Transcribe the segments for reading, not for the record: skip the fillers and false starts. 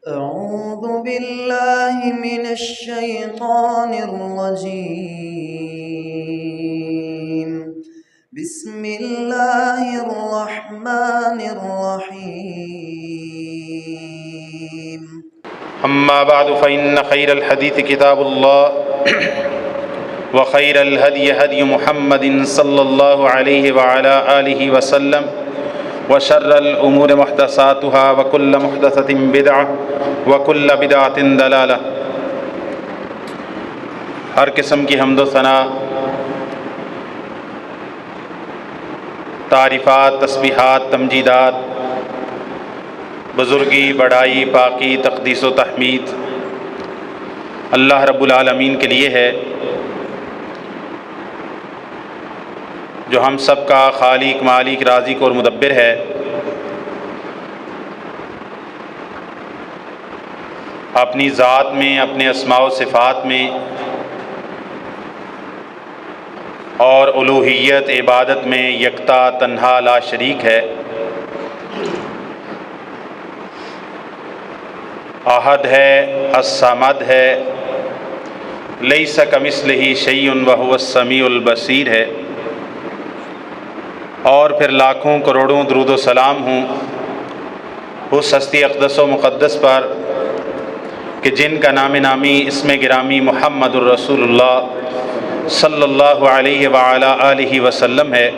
أعوذ بالله من الشيطان الرجيم. بسم الله الرحمن الرحيم. أما بعد فإن خير الحديث كتاب الله وخير الهدي هدي محمد صلى الله عليه وعلى آله وسلم وشر الأمور محدثاتها وكل محدثة بدعة وكل بدعة ضلالة۔ ہر قسم کی حمد و ثنا، تعریفات، تسبیحات، تمجیدات، بزرگی، بڑائی، پاکی، تقدیس و تحمید اللہ رب العالمین کے لیے ہے، جو ہم سب کا خالق، مالک، رازق اور مدبر ہے۔ اپنی ذات میں، اپنے اسماء و صفات میں اور الوہیت، عبادت میں یکتا، تنہا، لا شریک ہے۔ احد ہے، الصمد ہے، لیس کمثلہ شیء وہو السمیع البصیر ہے۔ اور پھر لاکھوں کروڑوں درود و سلام ہوں اس ہستی اقدس و مقدس پر کہ جن کا نام نامی اسم گرامی محمد الرسول اللہ صلی اللہ علیہ وعلی آلہ وسلم ہے۔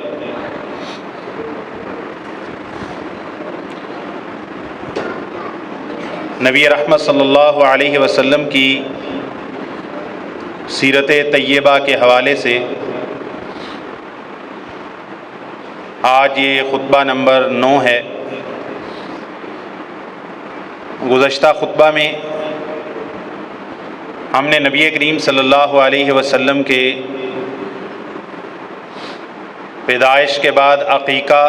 نبی رحمت صلی اللہ علیہ وسلم کی سیرت طیبہ کے حوالے سے آج یہ خطبہ نمبر 9 ہے۔ گزشتہ خطبہ میں ہم نے نبی کریم صلی اللہ علیہ وسلم کے پیدائش کے بعد عقیقہ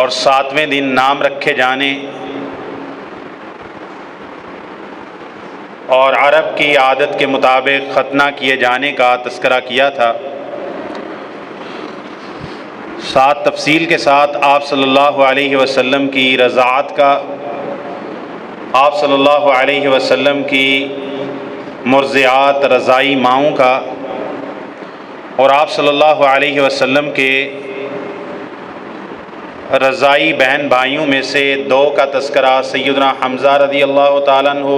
اور 7ویں دن نام رکھے جانے اور عرب کی عادت کے مطابق ختنہ کیے جانے کا تذکرہ کیا تھا۔ ساتھ تفصیل کے ساتھ آپ صلی اللہ علیہ وسلم کی رضاعت کا، آپ صلی اللہ علیہ وسلم کی مرضعات رضائی ماؤں کا، اور آپ صلی اللہ علیہ وسلم کے رضائی بہن بھائیوں میں سے 2 کا تذکرہ سیدنا حمزہ رضی اللہ تعالیٰ عنہ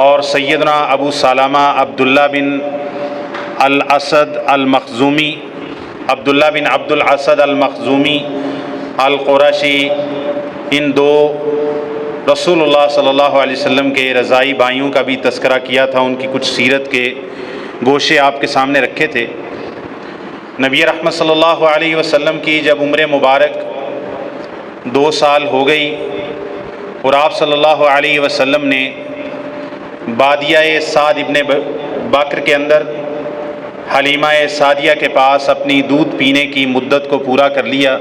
اور سیدنا ابو سلمہ عبداللہ بن الاسد المخزومی، عبداللہ بن عبد الاسد المخزومی القرشی، ان 2 رسول اللہ صلی اللہ علیہ وسلم کے رضائی بھائیوں کا بھی تذکرہ کیا تھا۔ ان کی کچھ سیرت کے گوشے آپ کے سامنے رکھے تھے۔ نبی رحمت صلی اللہ علیہ وسلم کی جب عمر مبارک 2 سال ہو گئی اور آپ صلی اللہ علیہ وسلم نے بادیہ سعد ابن بکر کے اندر حلیمہ سعدیہ کے پاس اپنی دودھ پینے کی مدت کو پورا کر لیا،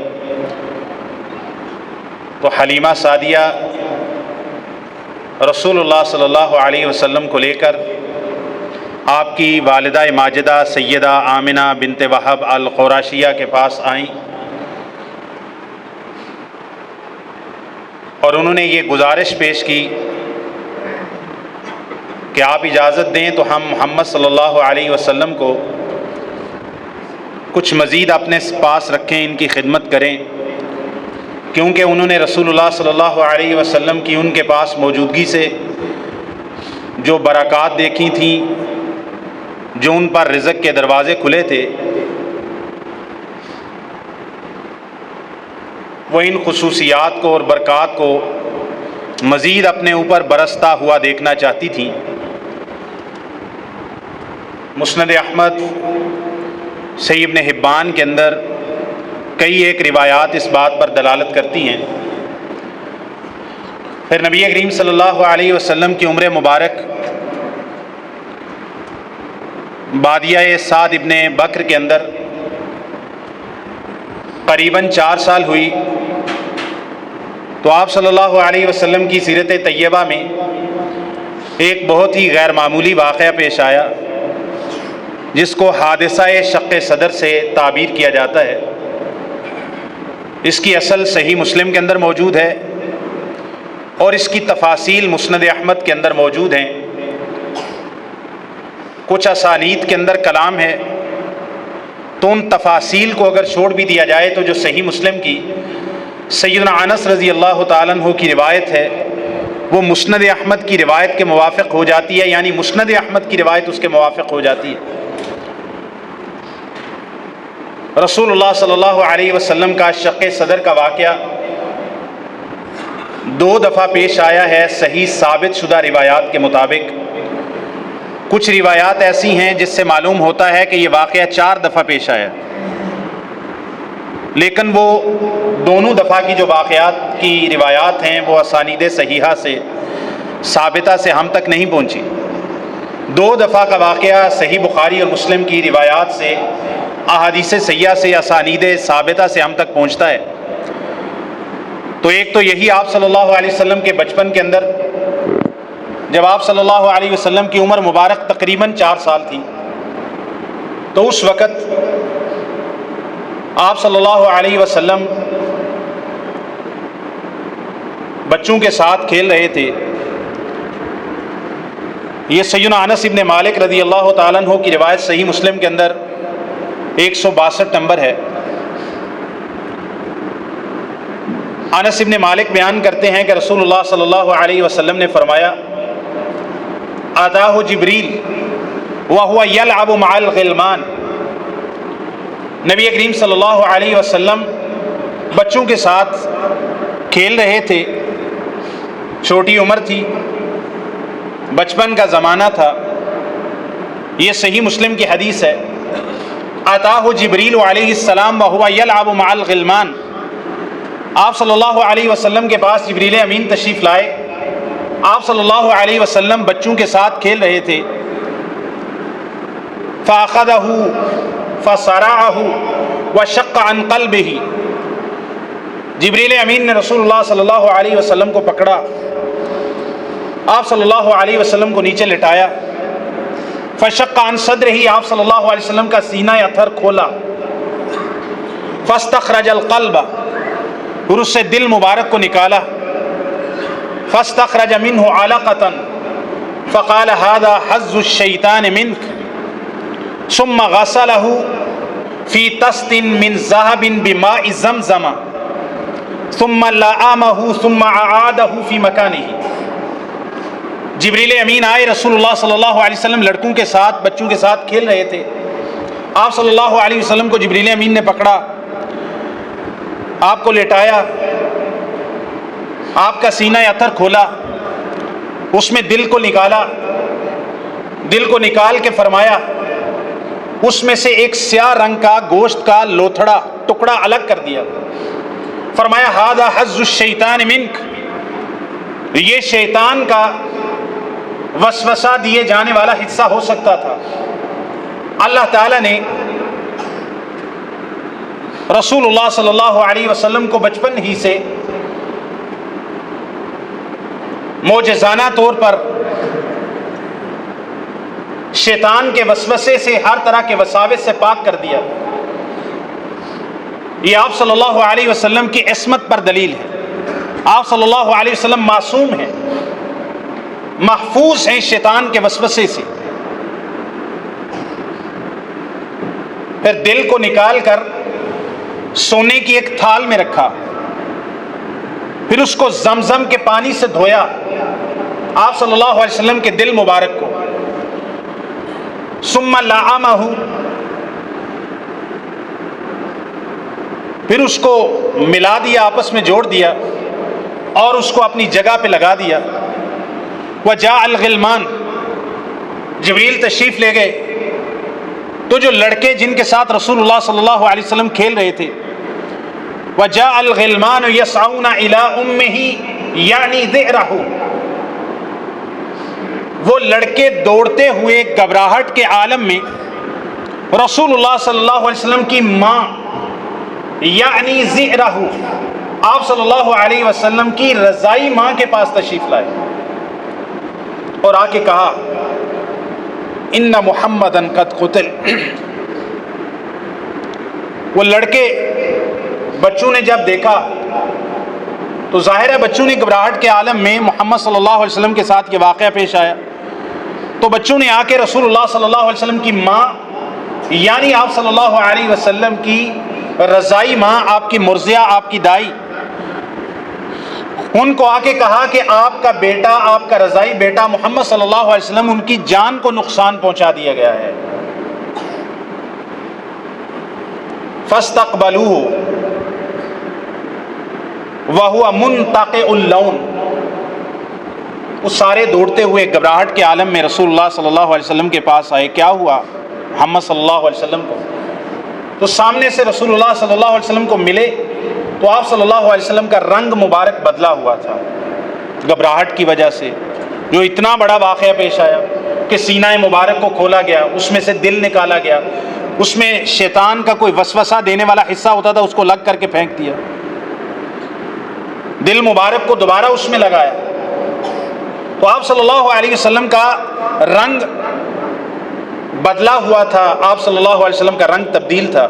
تو حلیمہ سعدیہ رسول اللہ صلی اللہ علیہ وسلم کو لے کر آپ کی والدہ ماجدہ سیدہ آمنہ بنت وہب القرشیہ کے پاس آئیں اور انہوں نے یہ گزارش پیش کی کہ آپ اجازت دیں تو ہم محمد صلی اللہ علیہ وسلم کو کچھ مزید اپنے پاس رکھیں، ان کی خدمت کریں، کیونکہ انہوں نے رسول اللہ صلی اللہ علیہ وسلم کی ان کے پاس موجودگی سے جو برکات دیکھی تھیں، جو ان پر رزق کے دروازے کھلے تھے، وہ ان خصوصیات کو اور برکات کو مزید اپنے اوپر برستا ہوا دیکھنا چاہتی تھیں۔ مسند احمد، صحیح ابن حبان کے اندر کئی ایک روایات اس بات پر دلالت کرتی ہیں۔ پھر نبی کریم صلی اللہ علیہ وسلم کی عمر مبارک بادیہ سعد ابن بکر کے اندر قریباً 4 سال ہوئی، تو آپ صلی اللہ علیہ وسلم کی سیرت طیبہ میں ایک بہت ہی غیر معمولی واقعہ پیش آیا، جس کو حادثہ شق صدر سے تعبیر کیا جاتا ہے۔ اس کی اصل صحیح مسلم کے اندر موجود ہے اور اس کی تفاصیل مسند احمد کے اندر موجود ہیں، کچھ اسانید کے اندر کلام ہے، تو ان تفاصیل کو اگر چھوڑ بھی دیا جائے تو جو صحیح مسلم کی سیدنا انس رضی اللہ تعالیٰ عنہ کی روایت ہے وہ مسند احمد کی روایت کے موافق ہو جاتی ہے، یعنی مسند احمد کی روایت اس کے موافق ہو جاتی ہے۔ رسول اللہ صلی اللہ علیہ وسلم کا شق صدر کا واقعہ 2 دفعہ پیش آیا ہے صحیح ثابت شدہ روایات کے مطابق۔ کچھ روایات ایسی ہیں جس سے معلوم ہوتا ہے کہ یہ واقعہ 4 دفعہ پیش آیا، لیکن وہ دونوں دفعہ کی جو واقعات کی روایات ہیں وہ اسانید صحیحہ سے ثابتہ سے ہم تک نہیں پہنچی۔ 2 دفعہ کا واقعہ صحیح بخاری اور مسلم کی روایات سے، احادیث صحیحہ سے، اسانید ثابتہ سے ہم تک پہنچتا ہے۔ تو ایک تو یہی آپ صلی اللہ علیہ وسلم کے بچپن کے اندر، جب آپ صلی اللہ علیہ وسلم کی عمر مبارک تقریباً 4 سال تھی، تو اس وقت آپ صلی اللہ علیہ وسلم بچوں کے ساتھ کھیل رہے تھے۔ یہ سیدنا انس ابن مالک رضی اللہ تعالیٰ عنہ کی روایت صحیح مسلم کے اندر 162 نمبر ہے۔ انس ابن مالک بیان کرتے ہیں کہ رسول اللہ صلی اللہ علیہ وسلم نے فرمایا، آتاہ جبریل وہو یلعب مع الغلمان، نبی کریم صلی اللہ علیہ وسلم بچوں کے ساتھ کھیل رہے تھے، چھوٹی عمر تھی، بچپن کا زمانہ تھا۔ یہ صحیح مسلم کی حدیث ہے، آتاہ جبریل علیہ السلام وہو یلعب مع الغلمان، آپ صلی اللہ علیہ وسلم کے پاس جبریل امین تشریف لائے، آپ صلی اللہ علیہ وسلم بچوں کے ساتھ کھیل رہے تھے۔ فَأَخَذَهُ فَصَرَعَهُ وَشَقَّ عَنْ قَلْبِهِ، جبریل امین نے رسول اللہ صلی اللہ علیہ وسلم کو پکڑا، آپ صلی اللہ علیہ وسلم کو نیچے لٹایا، فَشَقَّ عَنْ صَدْرِهِ، آپ صلی اللہ علیہ وسلم کا سینہ اطہر کھولا، فَاسْتَخْرَجَ الْقَلْبَ، پھر اس سے دل مبارک کو نکالا، فاستخرج منه علقة فقال هذا حظ الشيطان منك، ثم غسله في طست من ذهب بماء زمزم ثم لامه ثم اعاده في مكانه۔ جبریل امین آئے، رسول اللہ صلی اللہ علیہ وسلم لڑکوں کے ساتھ، بچوں کے ساتھ کھیل رہے تھے، آپ صلی اللہ علیہ وسلم کو جبریل امین نے پکڑا، آپ کو لٹایا، آپ کا سینہ اطہر کھولا، اس میں دل کو نکالا، دل کو نکال کے فرمایا، اس میں سے ایک سیاہ رنگ کا گوشت کا لوتھڑا ٹکڑا الگ کر دیا، فرمایا ھذا حظ الشیطان منک، یہ شیطان کا وسوسہ دیے جانے والا حصہ ہو سکتا تھا۔ اللہ تعالیٰ نے رسول اللہ صلی اللہ علیہ وسلم کو بچپن ہی سے معجزانہ طور پر شیطان کے وسوسے سے، ہر طرح کے وساوس سے پاک کر دیا۔ یہ آپ صلی اللہ علیہ وسلم کی عصمت پر دلیل ہے، آپ صلی اللہ علیہ وسلم معصوم ہیں، محفوظ ہیں شیطان کے وسوسے سے۔ پھر دل کو نکال کر سونے کی ایک تھال میں رکھا، پھر اس کو زمزم کے پانی سے دھویا، آپ صلی اللہ علیہ وسلم کے دل مبارک کو، ثم لعمہ، پھر اس کو ملا دیا، آپس میں جوڑ دیا اور اس کو اپنی جگہ پہ لگا دیا۔ وجاء الغلمان، جبریل تشریف لے گئے، تو جو لڑکے جن کے ساتھ رسول اللہ صلی اللہ علیہ وسلم کھیل رہے تھے، وجاء الغلمان یسعون الی امہ یعنی ذئرہ، وہ لڑکے دوڑتے ہوئے گھبراہٹ کے عالم میں رسول اللہ صلی اللہ علیہ وسلم کی ماں یعنی ذئرہ، آپ صلی اللہ علیہ وسلم کی رضائی ماں کے پاس تشریف لائے اور آ کے کہا ان محمدن قد قتل۔ وہ لڑکے بچوں نے جب دیکھا تو ظاہر ہے بچوں نے گھبراہٹ کے عالم میں محمد صلی اللہ علیہ وسلم کے ساتھ یہ واقعہ پیش آیا، تو بچوں نے آ کے رسول اللہ صلی اللہ علیہ وسلم کی ماں یعنی آپ صلی اللہ علیہ وسلم کی رضائی ماں، آپ کی مرضیہ، آپ کی دائی، ان کو آ کے کہا کہ آپ کا بیٹا، آپ کا رضائی بیٹا محمد صلی اللہ علیہ وسلم، ان کی جان کو نقصان پہنچا دیا گیا ہے۔ فاستقبلوه وهو منتقع اللون، وہ سارے دوڑتے ہوئے گھبراہٹ کے عالم میں رسول اللہ صلی اللہ علیہ وسلم کے پاس آئے۔ کیا ہوا محمد صلی اللہ علیہ وسلم کو؟ تو سامنے سے رسول اللہ صلی اللہ علیہ وسلم کو ملے تو آپ صلی اللہ علیہ وسلم کا رنگ مبارک بدلا ہوا تھا گھبراہٹ کی وجہ سے۔ جو اتنا بڑا واقعہ پیش آیا کہ سینہ مبارک کو کھولا گیا، اس میں سے دل نکالا گیا، اس میں شیطان کا کوئی وسوسہ دینے والا حصہ ہوتا تھا، اس کو لگ کر کے پھینک دیا، دل مبارک کو دوبارہ اس میں لگایا۔ تو آپ صلی اللہ علیہ وسلم کا رنگ بدلا ہوا تھا، آپ صلی اللہ علیہ وسلم کا رنگ تبدیل تھا۔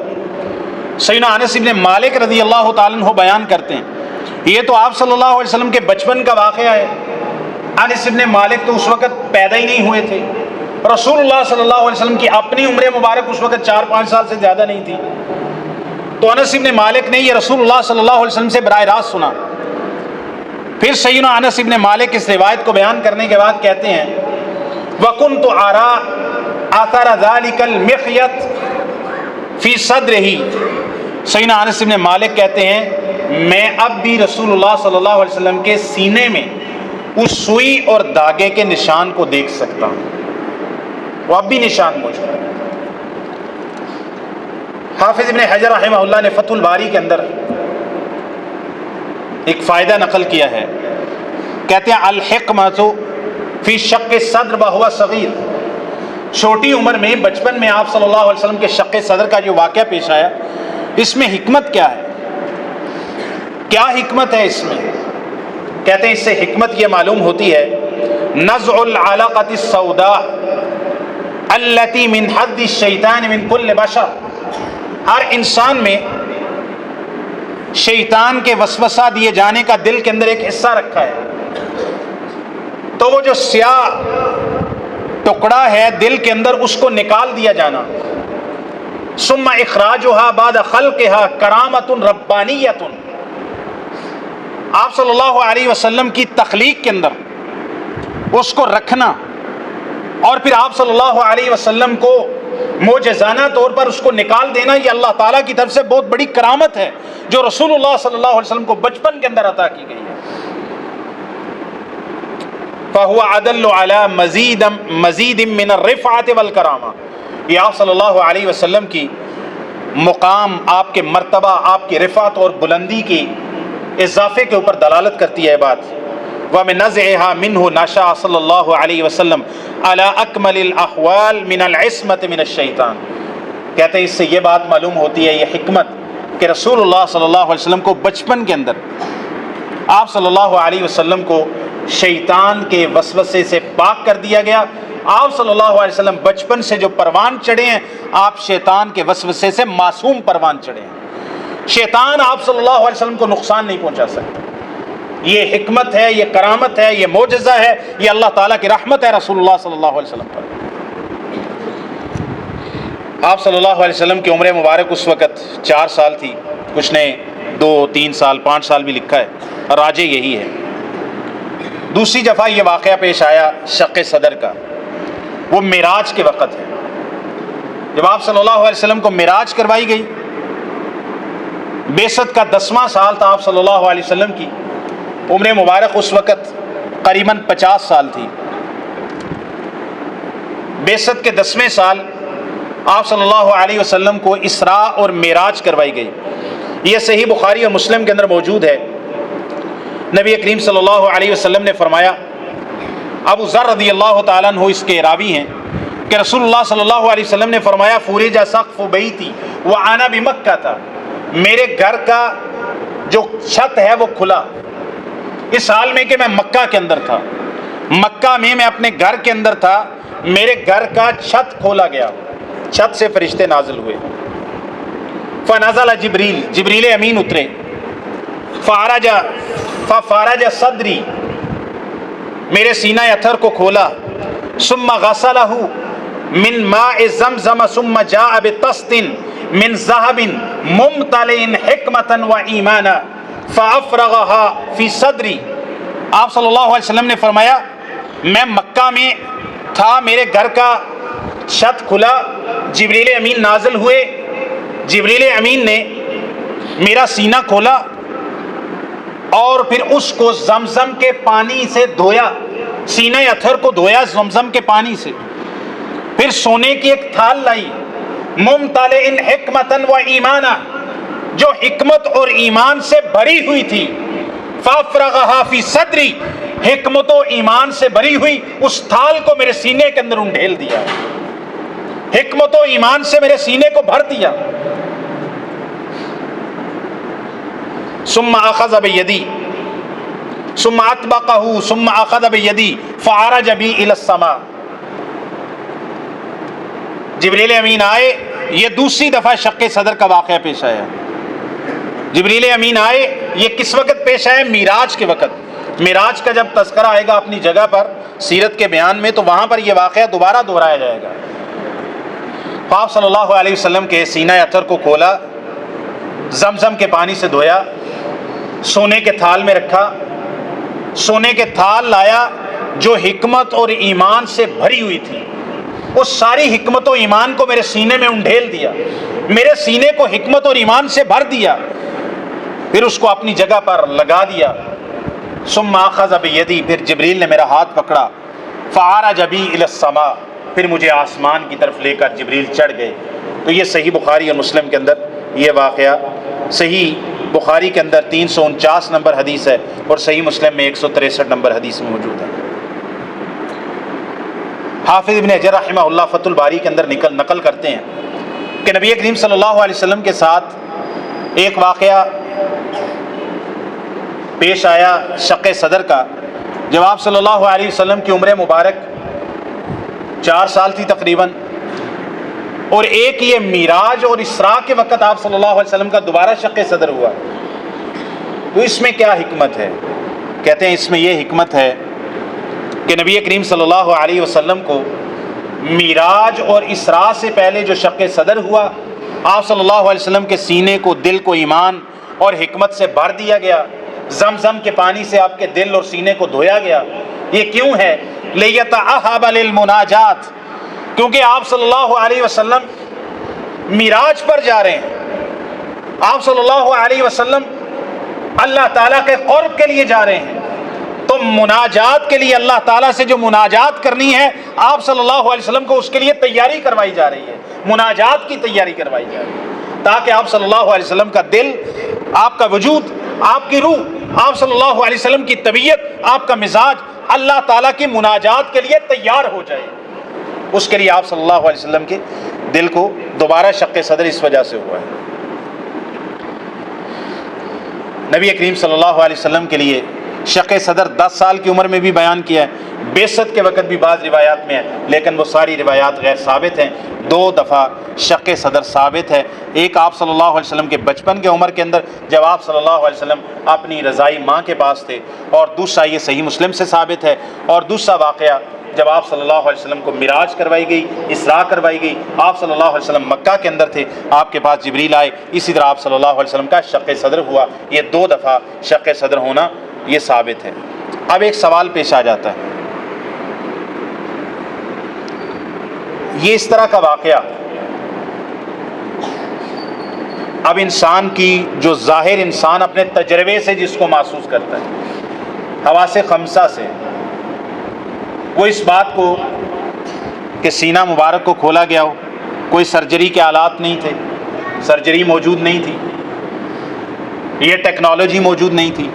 سیدنا انس بن مالک رضی اللہ تعالیٰ عنہ بیان کرتے ہیں، یہ تو آپ صلی اللہ علیہ وسلم کے بچپن کا واقعہ ہے۔ انس بن مالک تو اس وقت پیدا ہی نہیں ہوئے تھے، رسول اللہ صلی اللہ علیہ وسلم کی اپنی عمر مبارک اس وقت 4-5 سال سے زیادہ نہیں تھی۔ تو انس بن مالک نے یہ رسول اللہ صلی اللہ علیہ وسلم سے براہ راست سنا۔ پھر سیدنا انس بن مالک اس روایت کو بیان کرنے کے بعد کہتے ہیں، وَكُنْتُ أَرَىٰ آثَرَ ذَلِكَ الْمِخْيَطِ فِي صَدْرِهِ، سیدنا انس بن مالک کہتے ہیں میں اب بھی رسول اللہ صلی اللہ علیہ وسلم کے سینے میں اس سوئی اور دھاگے کے نشان کو دیکھ سکتا ہوں، وہ اب بھی نشان موجود ہے۔ حافظ ابن حجر رحمہ اللہ نے فتح الباری کے اندر ایک فائدہ نقل کیا ہے، کہتے ہیں الحکمۃ فی شق صدر وہو صغیر، چھوٹی عمر میں، بچپن میں آپ صلی اللہ علیہ وسلم کے شق صدر کا جو واقعہ پیش آیا، اس میں حکمت کیا ہے؟ کیا حکمت ہے اس میں؟ کہتے ہیں اس سے حکمت یہ معلوم ہوتی ہے، نزع العلقۃ السوداء التي من حد الشیطان من کل بشر، ہر انسان میں شیطان کے وسوسہ دیے جانے کا دل کے اندر ایک حصہ رکھا ہے، تو وہ جو سیاہ ٹکڑا ہے دل کے اندر، اس کو نکال دیا جانا، ثم اخراجها بعد خلقها کرامۃ ربانیۃ، آپ صلی اللہ علیہ وسلم کی تخلیق کے اندر اس کو رکھنا اور پھر آپ صلی اللہ علیہ وسلم کو معجزانہ طور پر اس کو نکال دینا، یہ اللہ تعالیٰ کی طرف سے بہت بڑی کرامت ہے جو رسول اللہ صلی اللہ علیہ وسلم کو بچپن کے اندر عطا کی گئی ہے۔ فَهُوَ عَدَلُّ عَلَى مَزِيدٍ مِّنَ الرِّفْعَةِ وَالْكَرَامَةِ، یہ آپ صلی اللہ علیہ وسلم کی مقام، آپ کے مرتبہ، آپ کی رفعت اور بلندی کی اضافے کے اوپر دلالت کرتی ہے بات۔ وَمِن نَزْعِهَا مِنْهُ نَشَأَ صلی اللہ علیہ وسلم عَلَى أَكْمَلِ الْأَحْوَالِ مِنَ الْعِصْمَةِ مِنَ الشَّيْطَانِ، کہتے ہیں اس سے یہ بات معلوم ہوتی ہے، یہ حکمت، کہ رسول اللہ صلی اللہ علیہ وسلم کو بچپن کے اندر آپ صلی اللہ علیہ وسلم کو شیطان کے وسوسے سے پاک کر دیا گیا۔ آپ صلی اللہ علیہ وسلم بچپن سے جو پروان چڑھے ہیں، آپ شیطان کے وسوسے سے معصوم پروان چڑھے ہیں، شیطان آپ صلی اللہ علیہ وسلم کو نقصان نہیں پہنچا سکتا۔ یہ حکمت ہے، یہ کرامت ہے، یہ معجزہ ہے، یہ اللہ تعالیٰ کی رحمت ہے رسول اللہ صلی اللہ علیہ وسلم پر۔ آپ صلی اللہ علیہ وسلم کی عمر مبارک اس وقت 4 سال تھی، کچھ نے 2 3 سال 5 سال بھی لکھا ہے، اور راجح یہی ہے۔ دوسری دفعہ یہ واقعہ پیش آیا شق صدر کا، وہ معراج کے وقت ہے، جب آپ صلی اللہ علیہ وسلم کو معراج کروائی گئی۔ بعثت کا 10واں سال تھا آپ صلی اللہ علیہ وسلم کی، عمر مبارک اس وقت قریباً 50 سال تھی۔ بعثت کے 10ویں سال آپ صلی اللہ علیہ وسلم کو اسراء اور معراج کروائی گئی، یہ صحیح بخاری اور مسلم کے اندر موجود ہے۔ نبی کریم صلی اللہ علیہ وسلم نے فرمایا، ابو ذر رضی اللہ تعالیٰ عنہ اس کے راوی ہیں، کہ رسول اللہ صلی اللہ علیہ وسلم نے فرمایا، فُرِجَ سَقْفُ بَيْتِي وَأَنَا بِمَكَّةَ، میرے گھر کا جو چھت ہے وہ کھلا، اس حال میں کہ میں مکہ کے اندر تھا، مکہ میں اپنے گھر کے اندر تھا، میرے گھر کا چھت کھولا گیا، چھت سے فرشتے نازل ہوئے۔ فنزل جبریل، جبریل امین اترے، فعرج ففرج صدری، میرے سینہ اطہر کو کھولا، ثم غسلہ من ماء زمزم ثم جاء بطست من ذهب ممتلئ حکمتا و ایمانا فافرغها فی صدری۔ آپ صلی اللہ علیہ وسلم نے فرمایا میں مکہ میں تھا، میرے گھر کا چھت کھلا، جبریل امین نازل ہوئے، جبریل امین نے میرا سینہ کھولا اور پھر اس کو زمزم کے پانی سے دھویا، سینہ اطہر کو دھویا زمزم کے پانی سے، پھر سونے کی ایک تھال لائی، ممتلئ حکمتا و ایمانا، جو حکمت اور ایمان سے بھری ہوئی تھی، فافرغھا فی صدری، حکمت و ایمان سے بھری ہوئی اس تھال کو میرے سینے کے اندر انڈھیل دیا، حکمت و ایمان سے میرے سینے کو بھر دیا۔ ثم اخذ بیدی ثم اطبقہ ثم اخذ بیدی فعرج بی الی السماء۔ جبریل امین آئے، یہ دوسری دفعہ شق صدر کا واقعہ پیش آیا۔ جبریل امین آئے، یہ کس وقت پیش آیا؟ معراج کے وقت۔ معراج کا جب تذکرہ آئے گا اپنی جگہ پر سیرت کے بیان میں، تو وہاں پر یہ واقعہ دوبارہ دہرایا جائے گا۔ آپ صلی اللہ علیہ وسلم کے سینہ اطہر کو کھولا، زمزم کے پانی سے دھویا، سونے کے تھال میں رکھا، سونے کے تھال لایا جو حکمت اور ایمان سے بھری ہوئی تھی، اس ساری حکمت و ایمان کو میرے سینے میں انڈھیل دیا، میرے سینے کو حکمت اور ایمان سے بھر دیا، پھر اس کو اپنی جگہ پر لگا دیا۔ ثم اخذ بیدی، پھر جبریل نے میرا ہاتھ پکڑا، فعرج بی الی السماء، پھر مجھے آسمان کی طرف لے کر جبریل چڑھ گئے۔ تو یہ صحیح بخاری اور مسلم کے اندر یہ واقعہ، صحیح بخاری کے اندر 349 نمبر حدیث ہے اور صحیح مسلم میں 163 نمبر حدیث میں موجود ہے۔ حافظ ابن حجر رحمہ اللہ فتح الباری کے اندر نقل کرتے ہیں کہ نبی کریم صلی اللہ علیہ وسلم کے ساتھ ایک واقعہ پیش آیا شق صدر کا، جب آپ صلی اللہ علیہ وسلم کی عمر مبارک 4 سال تھی تقریباً، اور ایک یہ معراج اور اسراء کے وقت آپ صلی اللہ علیہ وسلم کا دوبارہ شق صدر ہوا۔ تو اس میں کیا حکمت ہے؟ کہتے ہیں اس میں یہ حکمت ہے کہ نبی کریم صلی اللہ علیہ وسلم کو معراج اور اسراء سے پہلے جو شق صدر ہوا، آپ صلی اللہ علیہ وسلم کے سینے کو، دل کو ایمان اور حکمت سے بھر دیا گیا، زمزم کے پانی سے آپ کے دل اور سینے کو دھویا گیا۔ یہ کیوں ہے؟ لیتأہب للمناجات، کیونکہ آپ صلی اللہ علیہ وسلم معراج پر جا رہے ہیں، آپ صلی اللہ علیہ وسلم اللہ تعالیٰ کے قرب کے لیے جا رہے ہیں، تو مناجات کے لیے اللہ تعالیٰ سے جو مناجات کرنی ہے، آپ صلی اللہ علیہ وسلم کو اس کے لیے تیاری کروائی جا رہی ہے، مناجات کی تیاری کروائی جا رہی ہے، تاکہ آپ صلی اللہ علیہ وسلم کا دل، آپ کا وجود، آپ کی روح، آپ صلی اللہ علیہ وسلم کی طبیعت، آپ کا مزاج اللہ تعالیٰ کی مناجات کے لیے تیار ہو جائے۔ اس کے لیے آپ صلی اللہ علیہ وسلم کے دل کو دوبارہ شق صدر اس وجہ سے ہوا ہے۔ نبی کریم صلی اللہ علیہ وسلم کے لیے شق صدر 10 سال کی عمر میں بھی بیان کیا ہے، بعثت کے وقت بھی بعض روایات میں ہے، لیکن وہ ساری روایات غیر ثابت ہیں۔ 2 دفعہ شق صدر ثابت ہے، ایک آپ صلی اللہ علیہ وسلم کے بچپن کے عمر کے اندر جب آپ صلی اللہ علیہ وسلم اپنی رضائی ماں کے پاس تھے، اور دوسرا یہ صحیح مسلم سے ثابت ہے، اور دوسرا واقعہ جب آپ صلی اللہ علیہ وسلم کو معراج کروائی گئی، اسراء کروائی گئی، آپ صلی اللہ علیہ وسلم مکہ کے اندر تھے، آپ کے پاس جبریل آئے، اسی طرح آپ صلی اللہ علیہ وسلم کا شق صدر ہوا۔ یہ 2 دفعہ شق صدر ہونا یہ ثابت ہے۔ اب ایک سوال پیش آ جاتا ہے، یہ اس طرح کا واقعہ اب انسان کی جو ظاہر انسان اپنے تجربے سے جس کو محسوس کرتا ہے، حواس خمسہ سے، وہ اس بات کو کہ سینہ مبارک کو کھولا گیا ہو، کوئی سرجری کے آلات نہیں تھے، سرجری موجود نہیں تھی، یہ ٹیکنالوجی موجود نہیں تھی،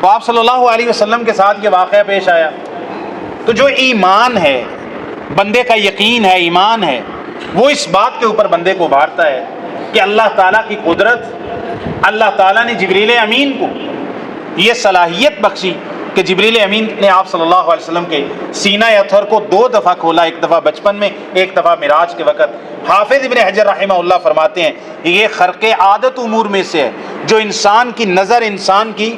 تو آپ صلی اللہ علیہ وسلم کے ساتھ یہ واقعہ پیش آیا، تو جو ایمان ہے، بندے کا یقین ہے، ایمان ہے، وہ اس بات کے اوپر بندے کو ابھارتا ہے کہ اللہ تعالیٰ کی قدرت، اللہ تعالیٰ نے جبریل امین کو یہ صلاحیت بخشی کہ جبریل امین نے آپ صلی اللہ علیہ وسلم کے سینہ اطہر کو 2 دفعہ کھولا، ایک دفعہ بچپن میں، ایک دفعہ معراج کے وقت۔ حافظ ابن حجر رحمہ اللہ فرماتے ہیں یہ خرق عادت امور میں سے ہے، جو انسان کی نظر، انسان کی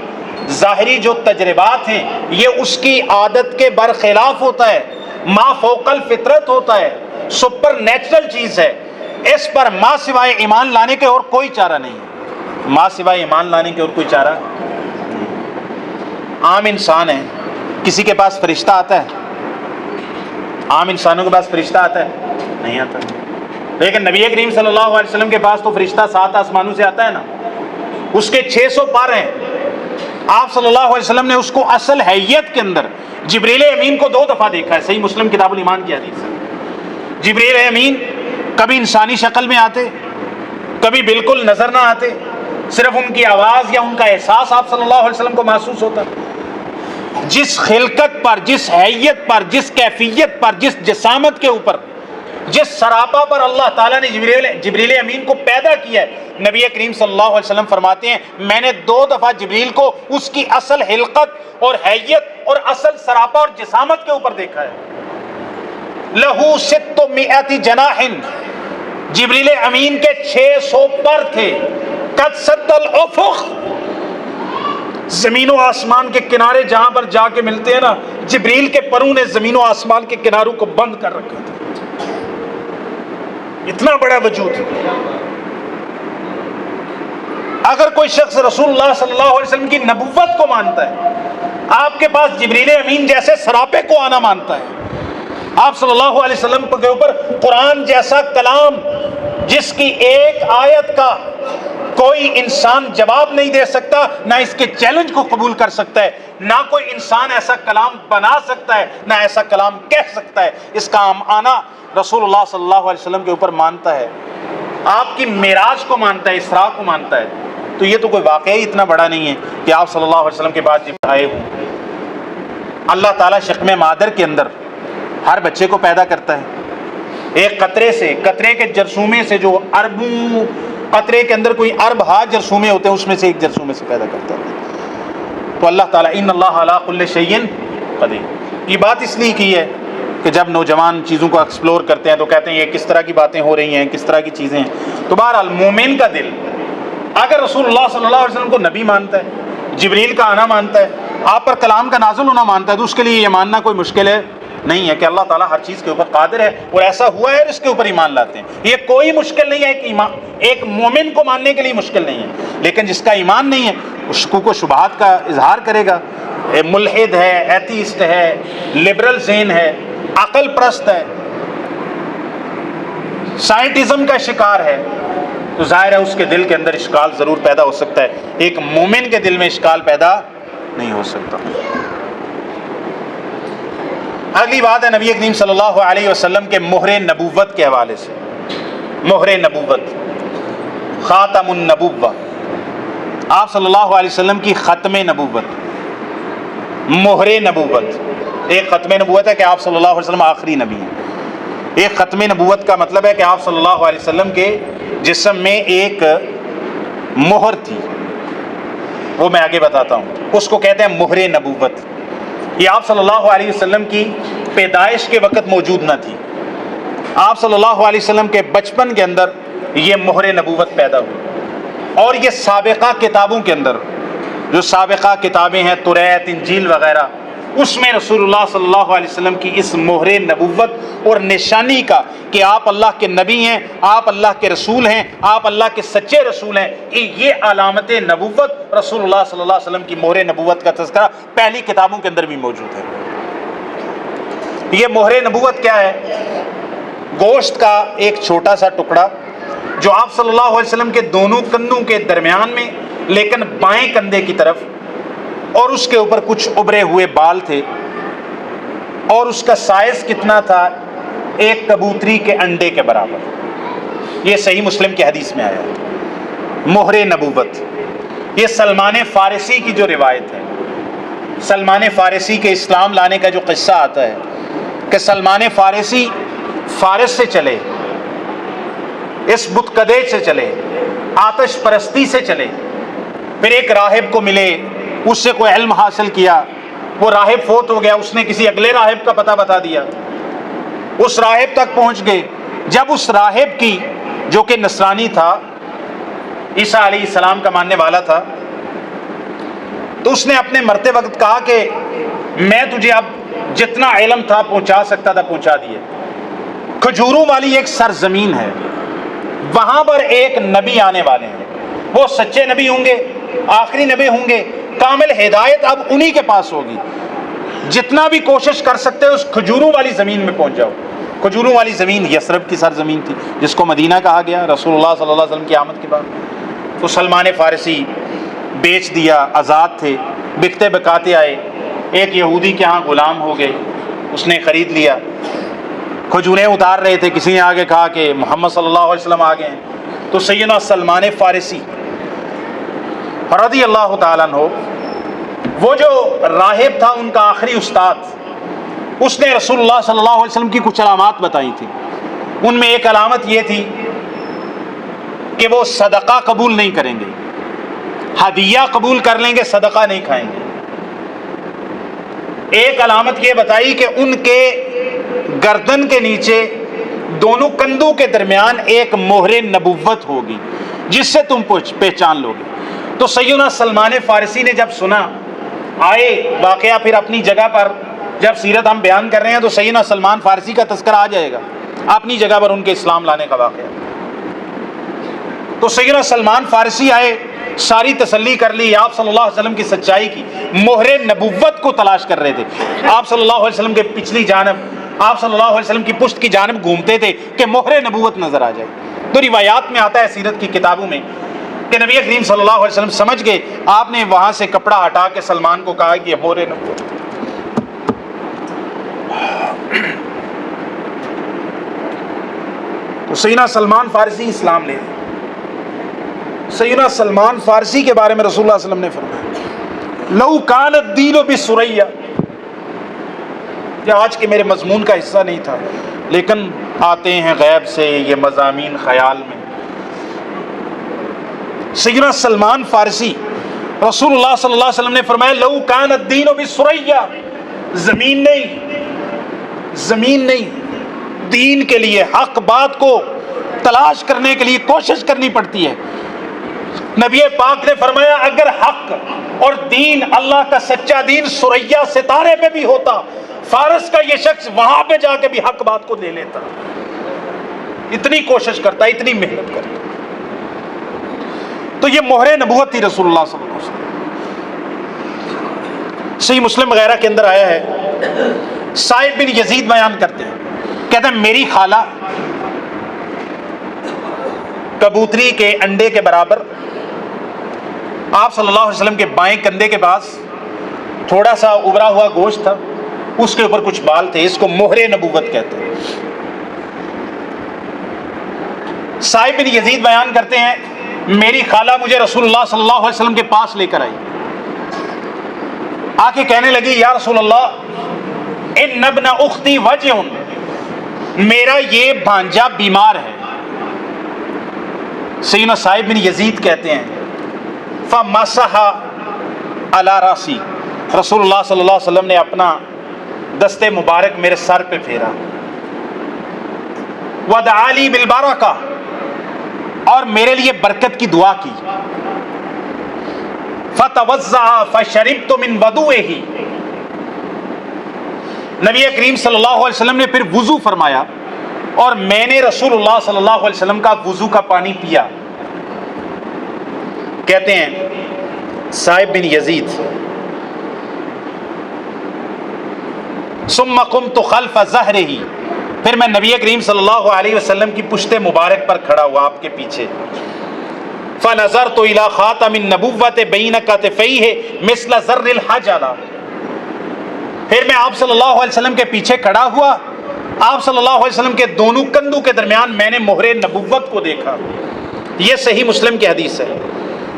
ظاہری جو تجربات ہیں یہ اس کی عادت کے برخلاف ہوتا ہے، ما فوق الفطرت ہوتا ہے، سپر نیچرل چیز ہے، اس پر ما سوائے ایمان لانے کے اور کوئی چارہ نہیں ہے، ما سوائے ایمان لانے کے اور کوئی چارہ نہیں۔ عام انسان ہے، کسی کے پاس فرشتہ آتا ہے؟ عام انسانوں کے پاس فرشتہ آتا ہے؟ نہیں آتا۔ لیکن نبی کریم صلی اللہ علیہ وسلم کے پاس تو فرشتہ 7 آسمانوں سے آتا ہے نا، اس کے 600 پر ہیں۔ آپ صلی اللہ علیہ وسلم نے اس کو اصل حیت کے اندر جبریل امین کو 2 دفعہ دیکھا ہے، صحیح مسلم کتاب الایمان کی حدیث ہے۔ جبریل امین کبھی انسانی شکل میں آتے، کبھی بالکل نظر نہ آتے، صرف ان کی آواز یا ان کا احساس آپ صلی اللہ علیہ وسلم کو محسوس ہوتا۔ جس خلقت پر، جس حیت پر، جس کیفیت پر، جس جسامت کے اوپر، جس سراپا پر اللہ تعالیٰ نے جبریل امین کو پیدا کیا ہے، نبی کریم صلی اللہ علیہ وسلم فرماتے ہیں میں نے 2 دفعہ جبریل کو اس کی اصل خلقت اور حیت اور اصل سراپا اور جسامت کے اوپر دیکھا ہے۔ لہو 600 جناح، جبریل امین کے 600 پر تھے۔ قد سد الافق، زمین و آسمان کے کنارے جہاں پر جا کے ملتے ہیں نا، جبریل کے پروں نے زمین و آسمان کے کناروں کو بند کر رکھا تھا، اتنا بڑا وجود۔ اگر کوئی شخص رسول اللہ صلی اللہ علیہ وسلم کی نبوت کو مانتا ہے، آپ کے پاس جبریل امین جیسے سراپے کو آنا مانتا ہے، آپ صلی اللہ علیہ وسلم کے اوپر قرآن جیسا کلام جس کی ایک آیت کا کوئی انسان جواب نہیں دے سکتا، نہ اس کے چیلنج کو قبول کر سکتا ہے، نہ کوئی انسان ایسا کلام بنا سکتا ہے، نہ ایسا کلام کہہ سکتا ہے، اس کا آنا رسول اللہ صلی اللہ علیہ وسلم کے اوپر مانتا ہے، آپ کی معراج کو مانتا ہے، اسراء کو مانتا ہے، تو یہ تو کوئی واقعہ ہی اتنا بڑا نہیں ہے کہ آپ صلی اللہ علیہ وسلم کے بعد جب آئے ہوں۔ اللہ تعالیٰ شکم مادر کے اندر ہر بچے کو پیدا کرتا ہے، ایک قطرے سے، قطرے کے جرثومے سے، جو اربوں قطرے کے اندر کوئی ارب ہا جرثومے ہوتے ہیں، اس میں سے ایک جرثومے سے پیدا کرتا ہے۔ تو اللہ تعالیٰ ان اللہ علی کل شیء قدیر، یہ بات اس لیے کی ہے کہ جب نوجوان چیزوں کو ایکسپلور کرتے ہیں تو کہتے ہیں یہ کس طرح کی باتیں ہو رہی ہیں، کس طرح کی چیزیں ہیں۔ تو بہرحال مومن کا دل اگر رسول اللہ صلی اللہ علیہ وسلم کو نبی مانتا ہے، جبریل کا آنا مانتا ہے، آپ پر کلام کا نازل ہونا مانتا ہے، تو اس کے لیے یہ ماننا کوئی مشکل ہے نہیں ہے کہ اللہ تعالیٰ ہر چیز کے اوپر قادر ہے، اور ایسا ہوا ہے اور اس کے اوپر ایمان لاتے ہیں۔ یہ کوئی مشکل نہیں ہے، ایک مومن کو ماننے کے لیے مشکل نہیں ہے، لیکن جس کا ایمان نہیں ہے وہ شکوک و شبہات کا اظہار کرے گا، ملحد ہے، ایتھیسٹ ہے، لبرل ذہن ہے، عقل پرست ہے، سائنٹزم کا شکار ہے، تو ظاہر ہے اس کے دل کے اندر اشکال ضرور پیدا ہو سکتا ہے، ایک مومن کے دل میں اشکال پیدا نہیں ہو سکتا۔ اگلی بات ہے نبی کریم صلی اللہ علیہ وسلم کے مہر نبوت کے حوالے سے۔ مہر نبوت، خاتم النبوہ، آپ صلی اللہ علیہ وسلم کی ختم نبوت، مہر نبوت۔ ایک ختم نبوت ہے کہ آپ صلی اللہ علیہ وسلم آخری نبی ہیں، ایک ختم نبوت کا مطلب ہے کہ آپ صلی اللہ علیہ وسلم کے جسم میں ایک مہر تھی، وہ میں آگے بتاتا ہوں، اس کو کہتے ہیں مہر نبوت۔ یہ آپ صلی اللہ علیہ وسلم کی پیدائش کے وقت موجود نہ تھی، آپ صلی اللہ علیہ وسلم کے بچپن کے اندر یہ مہر نبوت پیدا ہوئی، اور یہ سابقہ کتابوں کے اندر، جو سابقہ کتابیں ہیں توریت، انجیل وغیرہ، اس میں رسول اللہ صلی اللہ علیہ وسلم کی اس مہر نبوت اور نشانی کا کہ آپ اللہ کے نبی ہیں، آپ اللہ کے رسول ہیں، آپ اللہ کے سچے رسول ہیں، یہ علامت نبوت رسول اللہ صلی اللہ علیہ وسلم کی مہر نبوت کا تذکرہ پہلی کتابوں کے اندر بھی موجود ہے۔ یہ مہر نبوت کیا ہے؟ گوشت کا ایک چھوٹا سا ٹکڑا جو آپ صلی اللہ علیہ وسلم کے دونوں کندھوں کے درمیان میں، لیکن بائیں کندھے کی طرف، اور اس کے اوپر کچھ ابھرے ہوئے بال تھے، اور اس کا سائز کتنا تھا؟ ایک کبوتری کے انڈے کے برابر۔ یہ صحیح مسلم کی حدیث میں آیا ہے۔ مہر نبوت، یہ سلمان فارسی کی جو روایت ہے، سلمان فارسی کے اسلام لانے کا جو قصہ آتا ہے کہ سلمان فارسی فارس سے چلے، اس بت کدے سے چلے، آتش پرستی سے چلے، پھر ایک راہب کو ملے، اس سے کوئی علم حاصل کیا، وہ راہب فوت ہو گیا، اس نے کسی اگلے راہب کا پتہ بتا دیا، اس راہب تک پہنچ گئے۔ جب اس راہب کی، جو کہ نصرانی تھا، عیسیٰ علیہ السلام کا ماننے والا تھا، تو اس نے اپنے مرتے وقت کہا کہ میں تجھے اب جتنا علم تھا پہنچا سکتا تھا پہنچا دیے. کھجوروں والی ایک سرزمین ہے، وہاں پر ایک نبی آنے والے ہیں، وہ سچے نبی ہوں گے، آخری نبی ہوں گے، کامل ہدایت اب انہی کے پاس ہوگی. جتنا بھی کوشش کر سکتے ہو اس کھجوروں والی زمین میں پہنچ جاؤ. کھجوروں والی زمین یثرب کی سرزمین تھی جس کو مدینہ کہا گیا رسول اللہ صلی اللہ علیہ وسلم کی آمد کے بعد. تو سلمان فارسی بیچ دیا، آزاد تھے، بکتے بکاتے آئے، ایک یہودی کے ہاں غلام ہو گئے، اس نے خرید لیا. کھجوریں اتار رہے تھے، کسی نے آگے کہا کہ محمد صلی اللہ علیہ وسلم آگے ہیں. تو سیدنا سلمان فارسی رضی اللہ تعالیٰ عنہ، وہ جو راہب تھا ان کا آخری استاد، اس نے رسول اللہ صلی اللہ علیہ وسلم کی کچھ علامات بتائی تھی. ان میں ایک علامت یہ تھی کہ وہ صدقہ قبول نہیں کریں گے، ہدیہ قبول کر لیں گے، صدقہ نہیں کھائیں گے. ایک علامت یہ بتائی کہ ان کے گردن کے نیچے دونوں کندھوں کے درمیان ایک مہر نبوت ہوگی جس سے تم پہچان لو گے. تو سیدنا سلمان فارسی نے جب سنا، آئے واقعہ پھر اپنی جگہ پر، جب سیرت ہم بیان کر رہے ہیں تو سیدنا سلمان فارسی کا تذکرہ آ جائے گا اپنی جگہ پر ان کے اسلام لانے کا واقعہ. تو سیدنا سلمان فارسی آئے، ساری تسلی کر لی آپ صلی اللہ علیہ وسلم کی سچائی کی، مہر نبوت کو تلاش کر رہے تھے. آپ صلی اللہ علیہ وسلم کے پچھلی جانب، آپ صلی اللہ علیہ وسلم کی پشت کی جانب گھومتے تھے کہ مہر نبوت نظر آ جائے. تو روایات میں آتا ہے سیرت کی کتابوں میں کہ نبی کریم صلی اللہ علیہ وسلم سمجھ گئے، آپ نے وہاں سے کپڑا ہٹا کے سلمان کو کہا کہ یہ مہر نبوت. تو سیدنا سلمان فارسی اسلام لے. سیدنا سلمان فارسی کے بارے میں رسول اللہ صلی اللہ علیہ وسلم نے فرمایا لو کان الدین بسریہ، یہ آج کے میرے مضمون کا حصہ نہیں تھا لیکن آتے ہیں غیب سے یہ مضامین خیال میں. سیدنا سلمان فارسی رسول اللہ صلی اللہ علیہ وسلم نے فرمایا لو کان الدین بسریہ، زمین نہیں، دین کے لیے، حق بات کو تلاش کرنے کے لیے کوشش کرنی پڑتی ہے. نبی پاک نے فرمایا اگر حق اور دین، اللہ کا سچا دین سریا ستارے پہ بھی ہوتا، فارس کا یہ شخص وہاں پہ جا کے بھی حق بات کو لے لیتا. اتنی کوشش کرتا، اتنی محنت کرتا. تو یہ مہر نبوت تھی رسول اللہ صلی اللہ علیہ وسلم. صحیح مسلم وغیرہ کے اندر آیا ہے، صائب بن یزید بیان کرتے ہیں، کہتے ہیں میری خالہ کبوتری کے انڈے کے برابر آپ صلی اللہ علیہ وسلم کے بائیں کندھے کے پاس تھوڑا سا ابھرا ہوا گوشت تھا، اس کے اوپر کچھ بال تھے، اس کو مہر نبوت کہتے ہیں. صائب بن یزید بیان کرتے ہیں میری خالہ مجھے رسول اللہ صلی اللہ علیہ وسلم کے پاس لے کر آئی، آ کے کہنے لگی یا رسول اللہ ان ابن اختی وجع، میرا یہ بھانجا بیمار ہے. سیدنا صائب بن یزید کہتے ہیں فمسح علی راسی، رسول اللہ صلی اللہ علیہ وسلم نے اپنا دستے مبارک میرے سر پہ پھیرا، ودعا لی بالبرکہ، اور میرے لیے برکت کی دعا کی. فتوضع فشربت من وضوئہ، نبی کریم صلی اللہ علیہ وسلم نے پھر وضو فرمایا اور میں نے رسول اللہ صلی اللہ علیہ وسلم کا وضو کا پانی پیا. کہتے ہیں صائب بن یزید ثم قمت خلف ظہرہ، پھر میں نبی کریم صلی اللہ علیہ وسلم کی پشت مبارک پر کھڑا ہوا آپ کے پیچھے. فنظرت الى خاتم النبوۃ بین کتفیہ مثل زر الحجلہ، پھر میں آپ صلی اللہ علیہ وسلم کے پیچھے کھڑا ہوا، آپ صلی اللہ علیہ وسلم کے دونوں کندھوں کے درمیان میں نے مہر نبوت کو دیکھا. یہ صحیح مسلم کی حدیث ہے.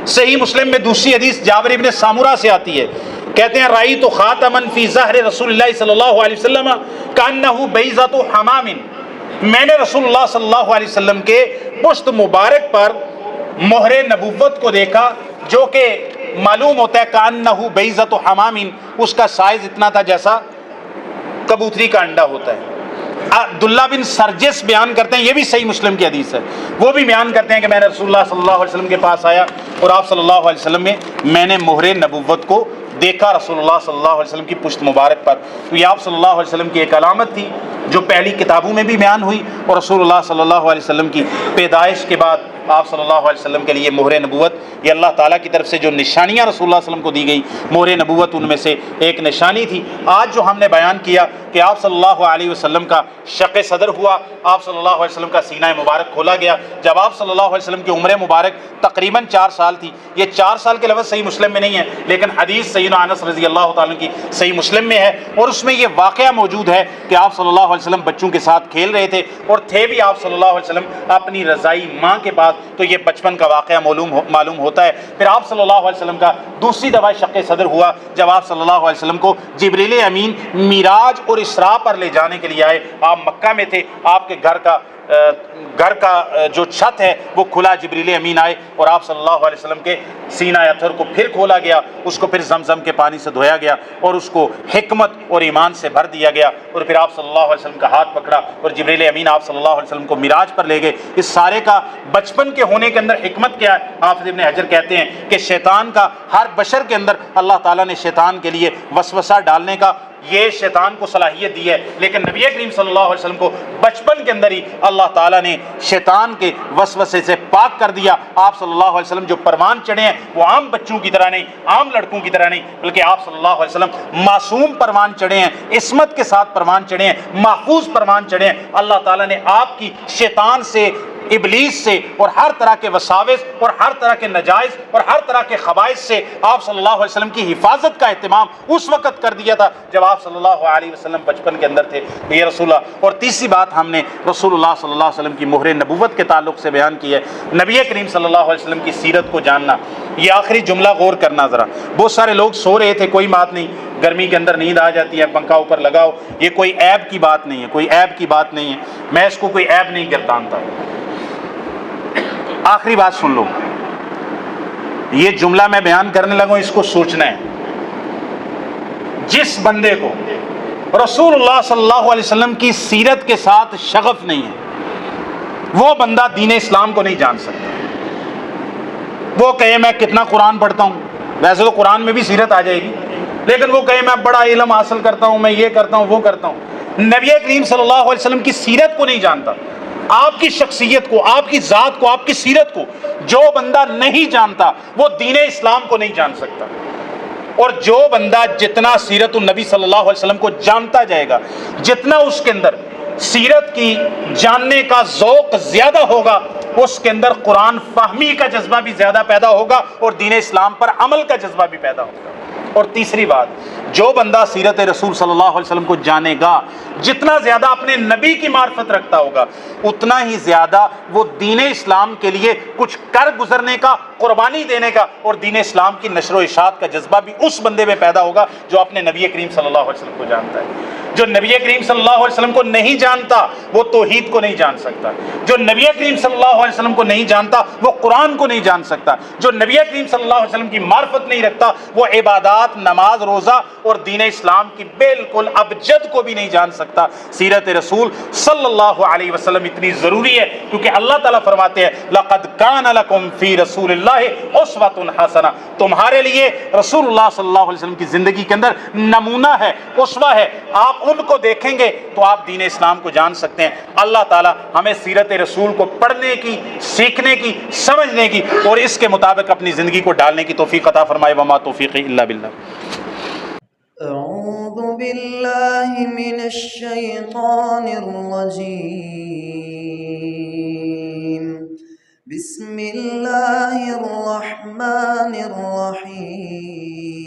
صحیح مسلم میں دوسری حدیث جابر ابن سامورہ سے آتی ہے، کہتے ہیں رأیت خاتما فی ظہر رسول اللہ صلی اللہ علیہ وسلم کأنہ بیضۃ حمام، میں نے رسول اللہ صلی اللہ علیہ وسلم کے پشت مبارک پر مہر نبوت کو دیکھا، جو کہ معلوم ہوتا ہے کأنہ بیضۃ حمام، اس کا سائز اتنا تھا جیسا کبوتری کا انڈا ہوتا ہے. عبداللہ بن سرجس بیان کرتے ہیں، یہ بھی صحیح مسلم کی حدیث ہے، وہ بھی بیان کرتے ہیں کہ میں نے رسول اللہ صلی اللہ علیہ وسلم کے پاس آیا اور آپ صلی اللہ علیہ وسلم میں نے مہر نبوت کو دیکھا رسول اللہ صلی اللہ علیہ وسلم کی پشت مبارک پر. تو یہ آپ صلی اللہ علیہ وسلم کی ایک علامت تھی جو پہلی کتابوں میں بھی بیان ہوئی، اور رسول اللہ صلی اللہ علیہ وسلم کی پیدائش کے بعد آپ صلی اللہ علیہ وسلم کے لیے مہر نبوت، یہ اللہ تعالیٰ کی طرف سے جو نشانیاں رسول اللہ صلی اللہ علیہ وسلم کو دی گئی، مہر نبوت ان میں سے ایک نشانی تھی. آج جو ہم نے بیان کیا کہ آپ صلی اللہ علیہ وسلم کا شق صدر ہوا، آپ صلی اللہ علیہ وسلم کا سینہ مبارک کھولا گیا جب آپ صلی اللہ علیہ وسلم کی عمر مبارک تقریباً 4 سال تھی. یہ 4 سال کے لفظ صحیح مسلم میں نہیں ہے، لیکن حدیث سیدنا انس رضی اللہ تعالیٰ کی صحیح مسلم میں ہے، اور اس میں یہ واقعہ موجود ہے کہ آپ صلی اللہ علیہ وسلم بچوں کے ساتھ کھیل رہے تھے، اور تھے بھی آپ صلی اللہ علیہ وسلم اپنی رضائی ماں کے بعد. تو یہ بچپن کا واقعہ معلوم ہوتا ہے. پھر آپ صلی اللہ علیہ وسلم کا دوسری دفعہ شق صدر ہوا جب آپ صلی اللہ علیہ وسلم کو جبریل امین معراج اور اسراء پر لے جانے کے لیے آئے. آپ مکہ میں تھے، آپ کے گھر کا جو چھت ہے وہ کھلا، جبریل امین آئے اور آپ صلی اللہ علیہ وسلم کے سینہ اطہر کو پھر کھولا گیا، اس کو پھر زمزم کے پانی سے دھویا گیا اور اس کو حکمت اور ایمان سے بھر دیا گیا، اور پھر آپ صلی اللہ علیہ وسلم کا ہاتھ پکڑا اور جبریل امین آپ صلی اللہ علیہ وسلم کو معراج پر لے گئے. اس سارے کا بچپن کے ہونے کے اندر حکمت کیا ہے؟ حافظ ابن حجر کہتے ہیں کہ شیطان کا ہر بشر کے اندر اللہ تعالیٰ نے شیطان کے لیے وسوسہ ڈالنے کا یہ شیطان کو صلاحیت دی ہے، لیکن نبی کریم صلی اللہ علیہ وسلم کو بچپن کے اندر ہی اللہ تعالیٰ نے شیطان کے وسوسے سے پاک کر دیا. آپ صلی اللہ علیہ وسلم جو پروان چڑھے ہیں وہ عام بچوں کی طرح نہیں، عام لڑکوں کی طرح نہیں، بلکہ آپ صلی اللہ علیہ وسلم معصوم پروان چڑھے ہیں، عصمت کے ساتھ پروان چڑھے ہیں، محفوظ پروان چڑھے ہیں. اللہ تعالیٰ نے آپ کی شیطان سے، ابلیس سے اور ہر طرح کے وساوس اور ہر طرح کے نجائز اور ہر طرح کے خبائث سے آپ صلی اللہ علیہ وسلم کی حفاظت کا اہتمام اس وقت کر دیا تھا جب آپ صلی اللہ علیہ وسلم بچپن کے اندر تھے. یہ رسول اللہ. اور تیسری بات ہم نے رسول اللہ صلی اللہ علیہ وسلم کی مہر نبوت کے تعلق سے بیان کی ہے، نبی کریم صلی اللہ علیہ وسلم کی سیرت کو جاننا. یہ آخری جملہ غور کرنا ذرا. بہت سارے لوگ سو رہے تھے، کوئی بات نہیں، گرمی کے اندر نیند آ جاتی ہے، پنکھا اوپر لگاؤ، یہ کوئی عیب کی بات نہیں ہے، کوئی عیب کی بات نہیں ہے، میں اس کو کوئی عیب نہیں گردانتا. آخری بات سن لو، یہ جملہ میں بیان کرنے لگا ہوں، اس کو سوچنا ہے. جس بندے کو رسول اللہ صلی اللہ علیہ وسلم کی سیرت کے ساتھ شغف نہیں ہے، وہ بندہ دین اسلام کو نہیں جان سکتا. وہ کہے میں کتنا قرآن پڑھتا ہوں، ویسے تو قرآن میں بھی سیرت آ جائے گی، لیکن وہ کہے میں بڑا علم حاصل کرتا ہوں، میں یہ کرتا ہوں وہ کرتا ہوں، نبی کریم صلی اللہ علیہ وسلم کی سیرت کو نہیں جانتا، آپ کی شخصیت کو، آپ کی ذات کو، آپ کی سیرت کو جو بندہ نہیں جانتا وہ دین اسلام کو نہیں جان سکتا. اور جو بندہ جتنا سیرت النبی صلی اللہ علیہ وسلم کو جانتا جائے گا، جتنا اس کے اندر سیرت کی جاننے کا ذوق زیادہ ہوگا، اس کے اندر قرآن فہمی کا جذبہ بھی زیادہ پیدا ہوگا اور دین اسلام پر عمل کا جذبہ بھی پیدا ہوگا. اور تیسری بات، جو بندہ سیرت رسول صلی اللہ علیہ وسلم کو جانے گا، جتنا زیادہ اپنے نبی کی معرفت رکھتا ہوگا، اتنا ہی زیادہ وہ دین اسلام کے لیے کچھ کر گزرنے کا، قربانی دینے کا اور دین اسلام کی نشر و اشاعت کا جذبہ بھی اس بندے میں پیدا ہوگا جو اپنے نبی کریم صلی اللہ علیہ وسلم کو جانتا ہے. جو نبی کریم صلی اللہ علیہ وسلم کو نہیں جانتا وہ توحید کو نہیں جان سکتا. جو نبی کریم صلی اللہ علیہ وسلم کو نہیں جانتا وہ قرآن کو نہیں جان سکتا. جو نبی کریم صلی اللہ علیہ وسلم کی معرفت نہیں رکھتا وہ عبادات، نماز، روزہ اور دین اسلام کی بالکل ابجد کو بھی نہیں جان سکتا. سیرت رسول صلی اللہ علیہ وسلم اتنی ضروری ہے کیونکہ اللہ تعالیٰ فرماتے ہیں لقد کان لکم فی رسول اللہ اسوۃ حسنہ، تمہارے لیے رسول اللہ صلی اللہ علیہ وسلم کی زندگی کے اندر نمونہ ہے، اسوہ ہے. آپ ان کو دیکھیں گے تو آپ دین اسلام کو جان سکتے ہیں. اللہ تعالیٰ ہمیں سیرت رسول کو پڑھنے کی، سیکھنے کی، سمجھنے کی اور اس کے مطابق اپنی زندگی کو ڈالنے کی توفیق عطا فرمائے. وما توفیقی الا باللہ. اعوذ باللہ من الشیطان الرجیم. بسم اللہ الرحمن الرحیم.